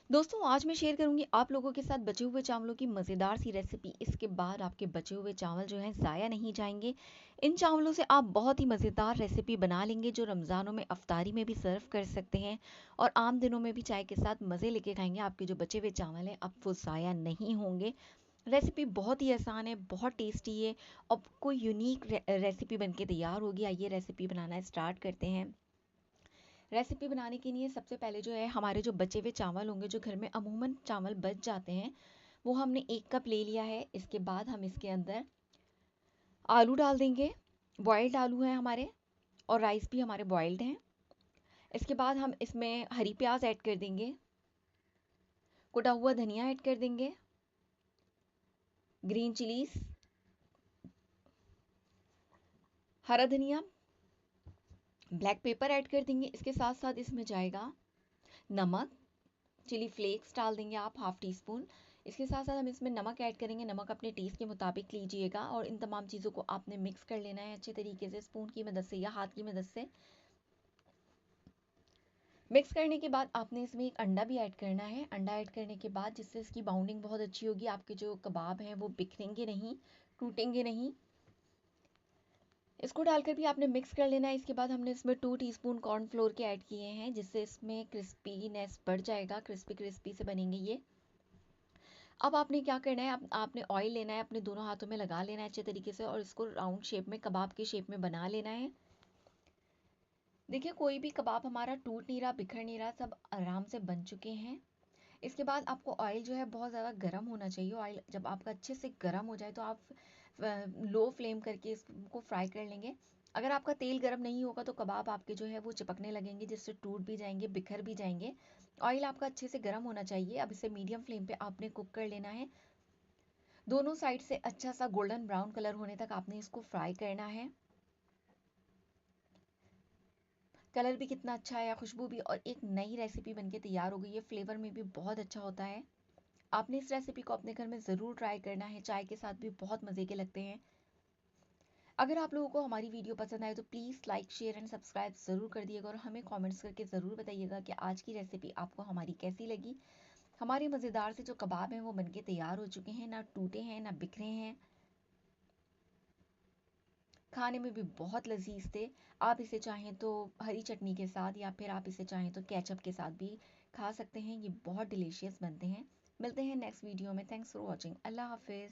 दोस्तों आज मैं शेयर करूंगी आप लोगों के साथ बचे हुए चावलों की मज़ेदार सी रेसिपी। इसके बाद आपके बचे हुए चावल जो हैं ज़ाया नहीं जाएंगे। इन चावलों से आप बहुत ही मज़ेदार रेसिपी बना लेंगे जो रमज़ानों में अफ्तारी में भी सर्व कर सकते हैं और आम दिनों में भी चाय के साथ मज़े लेके खाएंगे। आपके जो बचे हुए चावल हैं अब वो ज़ाया नहीं होंगे। रेसिपी बहुत ही आसान है, बहुत टेस्टी है और कोई यूनिक रेसिपी बनके तैयार होगी। आइए रेसिपी बनाना स्टार्ट करते हैं। रेसिपी बनाने के लिए सबसे पहले जो है हमारे जो बचे हुए चावल होंगे, जो घर में अमूमन चावल बच जाते हैं, वो हमने 1 कप ले लिया है। इसके बाद हम इसके अंदर आलू डाल देंगे। बॉयल्ड आलू हैं हमारे और राइस भी हमारे बॉयल्ड हैं। इसके बाद हम इसमें हरी प्याज ऐड कर देंगे, कुटा हुआ धनिया ऐड कर देंगे, ग्रीन चिलीज, हरा धनिया, ब्लैक पेपर ऐड कर देंगे। इसके साथ साथ इसमें जाएगा नमक, चिली फ्लेक्स डाल देंगे आप हाफ टी स्पून। इसके साथ साथ हम इसमें नमक ऐड करेंगे। नमक अपने टेस्ट के मुताबिक लीजिएगा और इन तमाम चीज़ों को आपने मिक्स कर लेना है अच्छे तरीके से, स्पून की मदद से या हाथ की मदद से। मिक्स करने के बाद आपने इसमें एक अंडा भी ऐड करना है। अंडा ऐड करने के बाद जिससे इसकी बाउंडिंग बहुत अच्छी होगी, आपके जो कबाब हैं वो बिखरेंगे नहीं, टूटेंगे नहीं। इसको डालकर भी आपने मिक्स कर लेना है। इसके बाद हमने इसमें 2 टीस्पून कॉर्नफ्लोर के ऐड किए हैं, जिससे इसमें क्रिस्पीनेस बढ़ जाएगा, क्रिस्पी क्रिस्पी से बनेंगे ये। अब आपने क्या करना है, आपने ऑयल लेना है, अपने दोनों हाथों में लगा लेना है अच्छे तरीके से और इसको राउंड शेप में, कबाब की शेप में बना लेना है। देखिए कोई भी कबाब हमारा टूट नहीं रहा, बिखर नहीं रहा, सब आराम से बन चुके हैं। इसके बाद आपको ऑयल जो है बहुत ज़्यादा गर्म होना चाहिए। ऑयल जब आपका अच्छे से गर्म हो जाए तो आप लो फ्लेम करके इसको फ्राई कर लेंगे। अगर आपका तेल गर्म नहीं होगा तो कबाब आपके जो है वो चिपकने लगेंगे, जिससे टूट भी जाएंगे, बिखर भी जाएंगे। ऑयल आपका अच्छे से गर्म होना चाहिए। अब इसे मीडियम फ्लेम पे आपने कुक कर लेना है। दोनों साइड से अच्छा सा गोल्डन ब्राउन कलर होने तक आपने इसको फ्राई करना है। कलर भी कितना अच्छा आया, खुशबू भी, और एक नई रेसिपी बनके तैयार हो गई है। फ्लेवर में भी बहुत अच्छा होता है। आपने इस रेसिपी को अपने घर में ज़रूर ट्राई करना है, चाय के साथ भी बहुत मज़े के लगते हैं। अगर आप लोगों को हमारी वीडियो पसंद आए तो please like share and subscribe ज़रूर कर दिएगा और हमें कमेंट्स करके ज़रूर बताइएगा कि आज की रेसिपी आपको हमारी कैसी लगी। हमारे मज़ेदार से जो कबाब हैं वो बनके तैयार हो चुके हैं, ना टूटे हैं ना बिखरे हैं, खाने में भी बहुत लजीज थे। आप इसे चाहें तो हरी चटनी के साथ या फिर आप इसे चाहें तो केचप के साथ भी खा सकते हैं। ये बहुत डिलीशियस बनते हैं। मिलते हैं नेक्स्ट वीडियो में। Thanks for watching. अल्लाह हाफिज़।